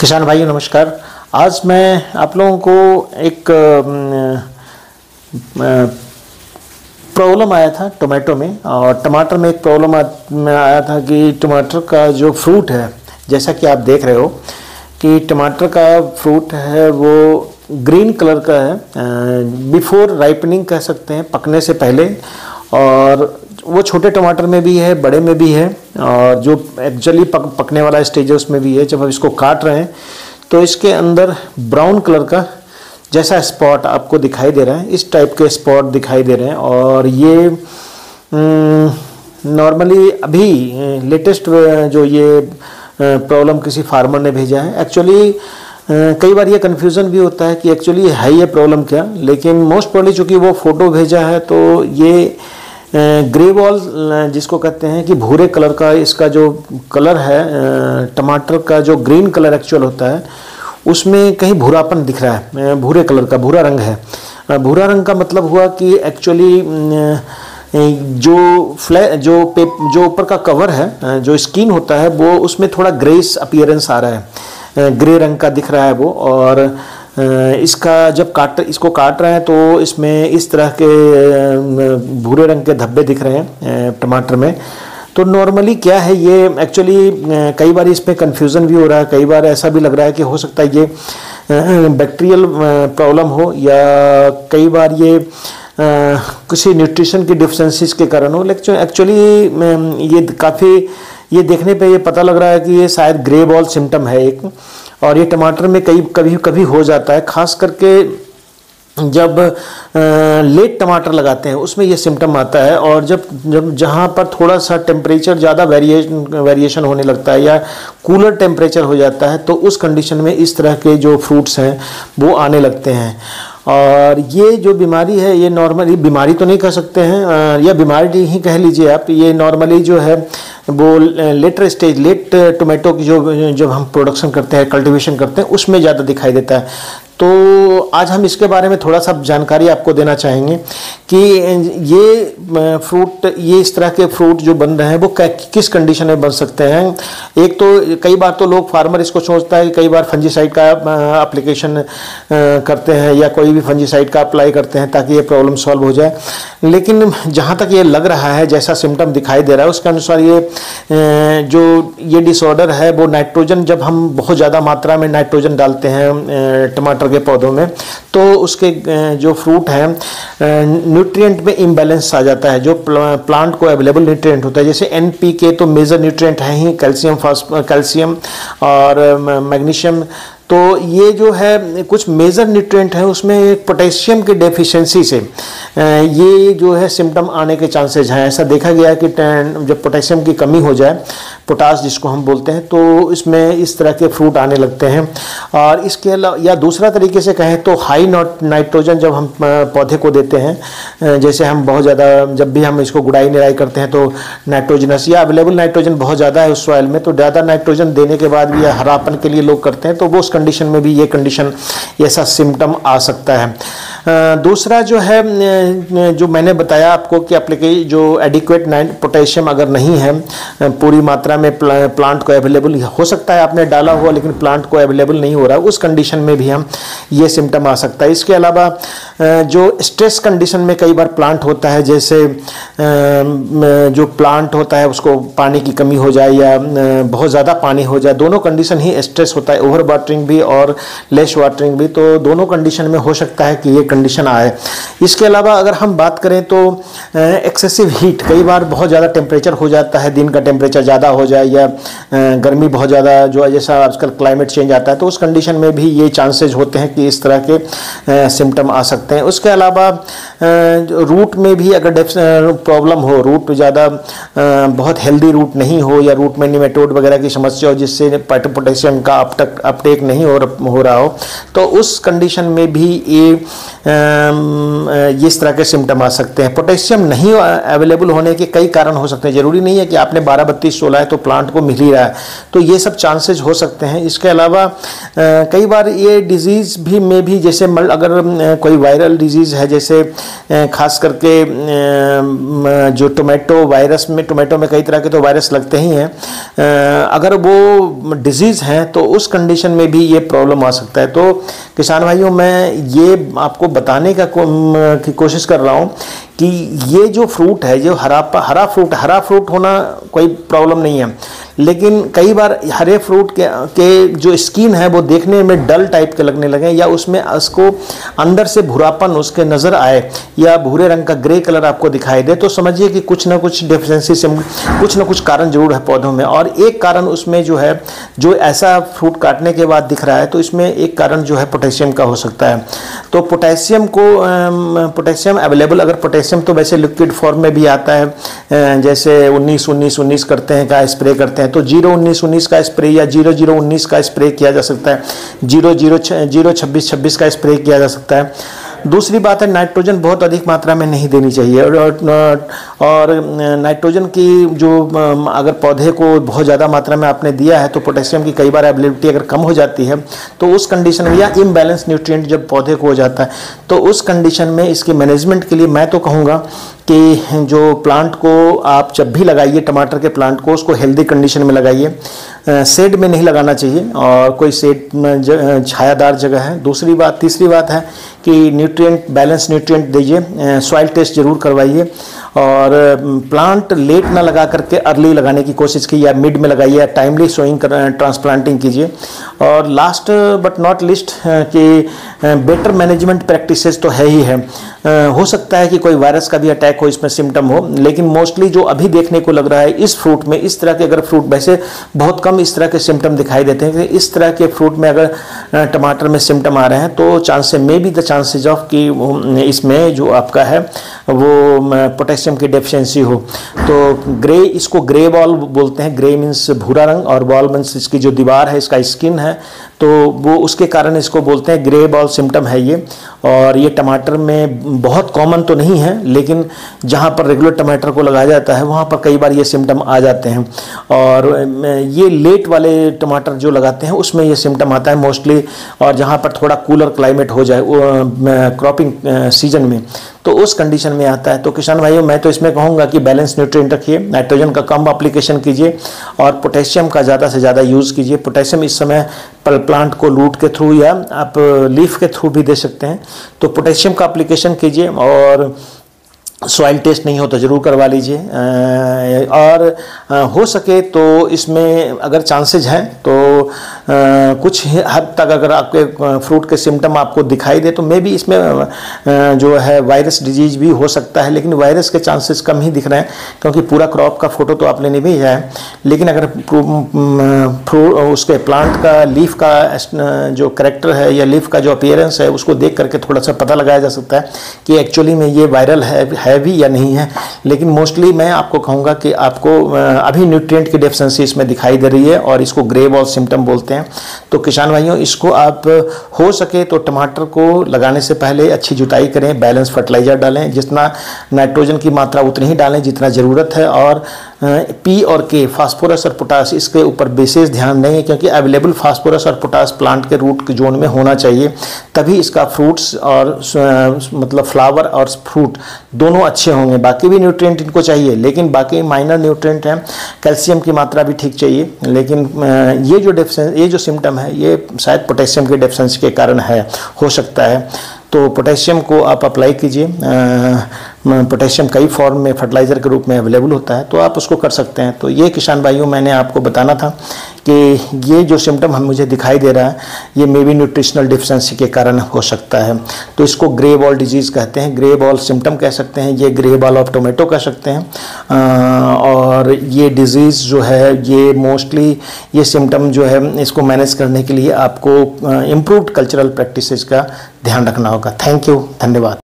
किसान भाइयों नमस्कार। आज मैं आप लोगों को एक प्रॉब्लम आया था टोमेटो में, और टमाटर में एक प्रॉब्लम में आया था कि टमाटर का जो फ्रूट है, जैसा कि आप देख रहे हो कि टमाटर का फ्रूट है वो ग्रीन कलर का है, बिफोर राइपनिंग कह सकते हैं, पकने से पहले। और वो छोटे टमाटर में भी है, बड़े में भी है, और जो एक्चुअली पकने वाला स्टेज है उसमें भी है। जब हम इसको काट रहे हैं तो इसके अंदर ब्राउन कलर का जैसा स्पॉट आपको दिखाई दे रहा है, इस टाइप के स्पॉट दिखाई दे रहे हैं। और ये नॉर्मली अभी लेटेस्ट जो ये प्रॉब्लम किसी फार्मर ने भेजा है। एक्चुअली कई बार ये कन्फ्यूज़न भी होता है कि एक्चुअली है ये प्रॉब्लम क्या, लेकिन मोस्ट प्रॉब्ली चूँकि वो फ़ोटो भेजा है तो ये ग्रे बॉल जिसको कहते हैं कि भूरे कलर का इसका जो कलर है, टमाटर का जो ग्रीन कलर एक्चुअल होता है उसमें कहीं भूरापन दिख रहा है, भूरे कलर का भूरा रंग है। भूरा रंग का मतलब हुआ कि एक्चुअली जो ऊपर का कवर है, जो स्किन होता है, वो उसमें थोड़ा ग्रेस अपीयरेंस आ रहा है, ग्रे रंग का दिख रहा है वो। और इसका जब इसको काट रहे हैं तो इसमें इस तरह के भूरे रंग के धब्बे दिख रहे हैं टमाटर में। तो नॉर्मली क्या है ये, एक्चुअली कई बार इसमें कन्फ्यूज़न भी हो रहा है, कई बार ऐसा भी लग रहा है कि हो सकता है ये बैक्टीरियल प्रॉब्लम हो, या कई बार ये किसी न्यूट्रिशन की डिफिशेंसीज के कारण हो। लेकिन एक्चुअली ये देखने पे ये पता लग रहा है कि ये शायद ग्रे बॉल सिम्टम है एक, और ये टमाटर में कभी हो जाता है, खास करके जब लेट टमाटर लगाते हैं उसमें ये सिम्टम आता है। और जब जहाँ पर थोड़ा सा टेम्परेचर ज़्यादा वेरिएशन होने लगता है या कूलर टेम्परेचर हो जाता है तो उस कंडीशन में इस तरह के जो फ्रूट्स हैं वो आने लगते हैं। और ये जो बीमारी है ये नॉर्मली बीमारी तो नहीं कह सकते हैं, या बीमारी ही कह लीजिए आप, ये नॉर्मली जो है वो लेट टोमेटो की जो हम प्रोडक्शन करते हैं, कल्टीवेशन करते हैं, उसमें ज़्यादा दिखाई देता है। तो आज हम इसके बारे में थोड़ा सा जानकारी आपको देना चाहेंगे कि ये इस तरह के फ्रूट जो बन रहे हैं वो किस कंडीशन में बन सकते हैं। एक तो कई बार तो लोग फार्मर इसको सोचता है कि कई बार फंजीसाइड का एप्लीकेशन करते हैं या कोई भी फंजीसाइड का अप्लाई करते हैं ताकि ये प्रॉब्लम सॉल्व हो जाए। लेकिन जहाँ तक ये लग रहा है, जैसा सिम्टम दिखाई दे रहा है उसके अनुसार ये डिसऑर्डर है वो नाइट्रोजन, जब हम बहुत ज़्यादा मात्रा में नाइट्रोजन डालते हैं टमाटर के पौधों में तो उसके जो फ्रूट हैं न्यूट्रिएंट में इम्बैलेंस आ जाता है। जो प्लांट को अवेलेबल न्यूट्रिएंट होता है, जैसे एनपीके तो मेजर न्यूट्रिएंट है ही, कैल्शियम और मैग्नीशियम, तो ये जो है कुछ मेजर न्यूट्रिएंट है उसमें पोटेशियम की डेफिशिएंसी से ये जो है सिम्टम आने के चांसेस हैं। ऐसा देखा गया है कि जब पोटेशियम की कमी हो जाए, पोटास जिसको हम बोलते हैं, तो इसमें इस तरह के फ्रूट आने लगते हैं। और इसके अलावा या दूसरा तरीके से कहें तो हाई नाइट्रोजन जब हम पौधे को देते हैं, जैसे हम बहुत ज़्यादा जब भी हम इसको गुड़ाई निराई करते हैं तो नाइट्रोजनस या अवेलेबल नाइट्रोजन बहुत ज़्यादा है उस सॉइल में, तो ज़्यादा नाइट्रोजन देने के बाद भी या हरापन के लिए लोग करते हैं, तो वो उस कंडीशन में भी ये कंडीशन ऐसा सिम्टम आ सकता है। दूसरा जो है, जो मैंने बताया आपको कि जो एडिक्वेट पोटेशियम अगर नहीं है पूरी मात्रा में प्लांट को अवेलेबल, हो सकता है आपने डाला हुआ लेकिन प्लांट को अवेलेबल नहीं हो रहा, उस कंडीशन में भी हम ये सिम्टम आ सकता है। इसके अलावा जो स्ट्रेस कंडीशन में कई बार प्लांट होता है, जैसे जो प्लांट होता है उसको पानी की कमी हो जाए या बहुत ज़्यादा पानी हो जाए, दोनों कंडीशन ही स्ट्रेस होता है, ओवर वाटरिंग भी और लेस वाटरिंग भी, तो दोनों कंडीशन में हो सकता है कि ये कंडीशन आए। इसके अलावा अगर हम बात करें तो एक्सेसिव हीट, कई बार बहुत ज़्यादा टेम्परेचर हो जाता है, दिन का टेम्परेचर ज़्यादा हो जाए या गर्मी बहुत ज़्यादा जो जैसा आजकल क्लाइमेट चेंज आता है, तो उस कंडीशन में भी ये चांसेस होते हैं कि इस तरह के सिम्टम आ सकते हैं। उसके अलावा रूट में भी अगर प्रॉब्लम हो, रूट ज़्यादा बहुत हेल्दी रूट नहीं हो या रूट में निमेटोड वगैरह की समस्या हो जिससे पोटेशियम का अपटेक नहीं हो रहा हो, तो उस कंडीशन में भी ये इस तरह के सिम्टम आ सकते हैं। पोटेशियम नहीं अवेलेबल होने के कई कारण हो सकते हैं, ज़रूरी नहीं है कि आपने 12-32-16 है तो प्लांट को मिल ही रहा है, तो ये सब चांसेस हो सकते हैं। इसके अलावा कई बार ये डिजीज़ भी में भी जैसे अगर कोई वायरल डिजीज़ है, जैसे खास करके जो टोमेटो वायरस में, टोमेटो में कई तरह के तो वायरस लगते ही हैं, अगर वो डिजीज़ हैं तो उस कंडीशन में भी ये प्रॉब्लम आ सकता है। तो किसान भाइयों, मैं ये आपको बताने की कोशिश कर रहा हूँ कि ये जो फ्रूट है, जो हरा फ्रूट होना कोई प्रॉब्लम नहीं है, लेकिन कई बार हरे फ्रूट के जो स्किन है वो देखने में डल टाइप के लगने लगे, या उसमें उसको अंदर से भूरापन उसके नज़र आए, या भूरे रंग का ग्रे कलर आपको दिखाई दे, तो समझिए कि कुछ ना कुछ डेफिशिएंसी से कुछ ना कुछ कारण जरूर है पौधों में। और एक कारण उसमें जो है, जो ऐसा फ्रूट काटने के बाद दिख रहा है, तो इसमें एक कारण जो है पोटेशियम का हो सकता है। तो पोटेशियम अवेलेबल, अगर पोटेशियम तो वैसे लिक्विड फॉर्म में भी आता है, जैसे 19-19-19 करते हैं का स्प्रे करते हैं, तो 0-19-19 का स्प्रे या 0-0-19 का स्प्रे किया जा सकता है, 0-0-26-26 का स्प्रे किया जा सकता है। दूसरी बात है, नाइट्रोजन बहुत अधिक मात्रा में नहीं देनी चाहिए, और नाइट्रोजन की जो अगर पौधे को बहुत ज़्यादा मात्रा में आपने दिया है तो पोटेशियम की कई बार अवेलेबिलिटी अगर कम हो जाती है, तो उस कंडीशन में, या इम्बैलेंस न्यूट्रिएंट जब पौधे को हो जाता है, तो उस कंडीशन में इसके मैनेजमेंट के लिए मैं तो कहूँगा कि जो प्लांट को आप जब भी लगाइए, टमाटर के प्लांट को, उसको हेल्दी कंडीशन में लगाइए, शेड में नहीं लगाना चाहिए, और कोई शेड छायादार जगह है। तीसरी बात है कि न्यूट्रिएंट, बैलेंस न्यूट्रिएंट दीजिए, सॉइल टेस्ट जरूर करवाइए, और प्लांट लेट ना लगा करके अर्ली लगाने की कोशिश की, या मिड में लगाइए, या टाइमली सोइंग ट्रांसप्लांटिंग कीजिए। और लास्ट बट नॉट लिस्ट कि बेटर मैनेजमेंट प्रैक्टिसेस तो है ही है। हो सकता है कि कोई वायरस का भी अटैक हो, इसमें सिम्टम हो, लेकिन मोस्टली जो अभी देखने को लग रहा है इस फ्रूट में, इस तरह के अगर फ्रूट, वैसे बहुत कम इस तरह के सिम्टम दिखाई देते हैं, कि इस तरह के फ्रूट में अगर टमाटर में सिम्टम आ रहे हैं, तो चांसेज ऑफ कि इसमें जो आपका है वो पोटेशियम की डेफिशिएंसी हो। तो इसको ग्रे बॉल बोलते हैं, ग्रे मीन्स भूरा रंग, और बॉल मीन्स इसकी जो दीवार है, इसका स्किन है, तो वो उसके कारण इसको बोलते हैं ग्रे बॉल सिम्टम है ये। और ये टमाटर में बहुत कॉमन तो नहीं है, लेकिन जहाँ पर रेगुलर टमाटर को लगाया जाता है वहाँ पर कई बार ये सिम्टम आ जाते हैं, और ये लेट वाले टमाटर जो लगाते हैं उसमें ये सिम्टम आता है मोस्टली, और जहाँ पर थोड़ा कूलर क्लाइमेट हो जाए क्रॉपिंग सीजन में, तो उस कंडीशन में आता है। तो किसान भाइयों, मैं तो इसमें कहूँगा कि बैलेंस न्यूट्रिएंट रखिए, नाइट्रोजन का कम एप्लीकेशन कीजिए, और पोटेशियम का ज़्यादा से ज़्यादा यूज़ कीजिए। पोटेशियम इस समय प्लांट को रूट के थ्रू या आप लीफ के थ्रू भी दे सकते हैं, तो पोटेशियम का एप्लीकेशन कीजिए, और सॉइल टेस्ट नहीं हो तो ज़रूर करवा लीजिए। और हो सके तो इसमें अगर चांसेज हैं तो कुछ हद तक अगर आपके फ्रूट के सिम्टम आपको दिखाई दे तो मे भी इसमें जो है वायरस डिजीज भी हो सकता है, लेकिन वायरस के चांसेस कम ही दिख रहे हैं, क्योंकि पूरा क्रॉप का फोटो तो आपने नहीं भेजा है। लेकिन अगर उसके प्लांट का लीफ का जो कैरेक्टर है या लीफ का जो अपीयरेंस है उसको देख करके थोड़ा सा पता लगाया जा सकता है कि एक्चुअली में ये वायरल है भी या नहीं है। लेकिन मोस्टली मैं आपको कहूँगा कि आपको अभी न्यूट्रिएंट की डेफिशिएंसी इसमें दिखाई दे रही है, और इसको ग्रे बॉल सिम्टम बोलते हैं। तो किसान भाइयों, इसको आप हो सके तो टमाटर को लगाने से पहले अच्छी जुताई करें, बैलेंस फर्टिलाइजर डालें, जितना नाइट्रोजन की मात्रा उतनी ही डालें जितना ज़रूरत है, और पी और के, फास्फोरस और पोटास, इसके ऊपर विशेष ध्यान देंगे, क्योंकि अवेलेबल फास्फोरस और पोटास प्लांट के रूट के जोन में होना चाहिए, तभी इसका फ्रूट्स और मतलब फ्लावर और फ्रूट दोनों अच्छे होंगे। बाकी भी न्यूट्रिएंट इनको चाहिए, लेकिन बाकी माइनर न्यूट्रिएंट हैं, कैल्शियम की मात्रा भी ठीक चाहिए, लेकिन ये जो सिम्टम है ये शायद पोटेशियम की डेफिशिएंसी के कारण हो सकता है। तो पोटेशियम को आप अप्लाई कीजिए। पोटेशियम कई फॉर्म में फर्टिलाइज़र के रूप में अवेलेबल होता है, तो आप उसको कर सकते हैं। तो ये किसान भाइयों, मैंने आपको बताना था कि ये जो सिम्टम हम मुझे दिखाई दे रहा है ये मे बी न्यूट्रिशनल डिफिशिएंसी के कारण हो सकता है। तो इसको ग्रे बॉल डिजीज़ कहते हैं, ग्रे बॉल सिम्टम कह सकते हैं, ये ग्रे बॉल ऑफ टोमेटो कह सकते हैं। और ये डिज़ीज़ जो है ये मोस्टली ये सिम्टम जो है इसको मैनेज करने के लिए आपको इम्प्रूव्ड कल्चरल प्रैक्टिसेस का ध्यान रखना होगा। थैंक यू, धन्यवाद।